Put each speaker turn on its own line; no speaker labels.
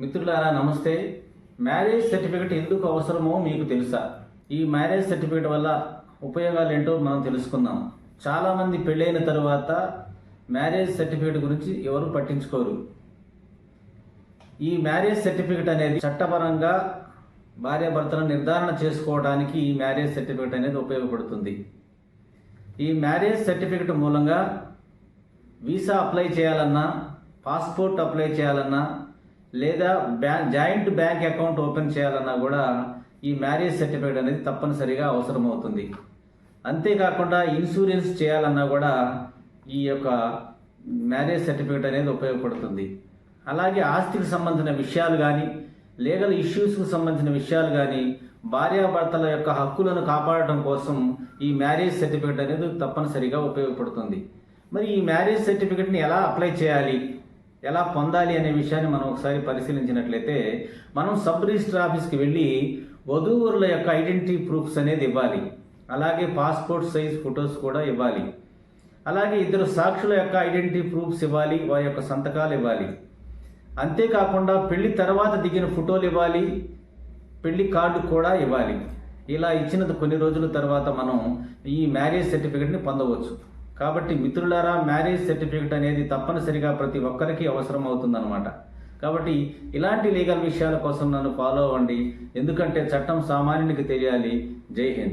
మిత్రులారా నమస్తే. Marriage certificate ఎందుకు అవసరమో మీకు తెలుసా? ఈ మ్యారేజ్ సర్టిఫికెట్ వల్ల ఉపయోగాలు ఏంటో మనం తెలుసుకుందాం. చాలామంది పెళ్ళైన తరువాత మ్యారేజ్ సర్టిఫికెట్ గురించి ఎవరు పట్టించుకోరు. ఈ మ్యారేజ్ సర్టిఫికెట్ అనేది చట్టపరంగా భార్యాభర్తలను నిర్ధారణ చేసుకోవడానికి ఈ మ్యారేజ్ సర్టిఫికెట్ అనేది ఉపయోగపడుతుంది. ఈ మ్యారేజ్ సర్టిఫికెట్ మూలంగా వీసా అప్లై చేయాలన్నా, పాస్పోర్ట్ అప్లై చేయాలన్నా, లేదా జాయింట్ బ్యాంక్ అకౌంట్ ఓపెన్ చేయాలన్నా కూడా ఈ మ్యారేజ్ సర్టిఫికేట్ అనేది తప్పనిసరిగా అవసరమవుతుంది. అంతేకాకుండా ఇన్సూరెన్స్ చేయాలన్నా కూడా ఈ యొక్క మ్యారేజ్ సర్టిఫికేట్ అనేది ఉపయోగపడుతుంది. అలాగే ఆస్తికి సంబంధించిన విషయాలు కానీ, లీగల్ ఇష్యూస్కి సంబంధించిన విషయాలు కానీ, భార్యాభర్తల యొక్క హక్కులను కాపాడటం కోసం ఈ మ్యారేజ్ సర్టిఫికేట్ అనేది తప్పనిసరిగా ఉపయోగపడుతుంది. మరి ఈ మ్యారేజ్ సర్టిఫికేట్ని ఎలా అప్లై చేయాలి, ఎలా పొందాలి అనే విషయాన్ని మనం ఒకసారి పరిశీలించినట్లయితే, మనం సబ్ రిజిస్టర్ ఆఫీస్కి వెళ్ళి వధూవరుల యొక్క ఐడెంటిటీ ప్రూఫ్స్ అనేది ఇవ్వాలి. అలాగే పాస్పోర్ట్ సైజ్ ఫొటోస్ కూడా ఇవ్వాలి. అలాగే ఇద్దరు సాక్షుల యొక్క ఐడెంటిటీ ప్రూఫ్స్ ఇవ్వాలి, వారి యొక్క సంతకాలు ఇవ్వాలి. అంతేకాకుండా పెళ్లి తర్వాత దిగిన ఫోటోలు ఇవ్వాలి, పెళ్లి కార్డు కూడా ఇవ్వాలి. ఇలా ఇచ్చిన కొన్ని రోజుల తర్వాత మనం ఈ మ్యారేజ్ సర్టిఫికెట్ని పొందవచ్చు. కాబట్టి మిత్రులారా, మ్యారేజ్ సర్టిఫికెట్ అనేది తప్పనిసరిగా ప్రతి ఒక్కరికి అవసరం అవుతుందన్నమాట. కాబట్టి ఇలాంటి లీగల్ విషయాల కోసం నన్ను ఫాలో అవ్వండి. ఎందుకంటే చట్టం సామాన్యునికి తెలియాలి. జై హింద్.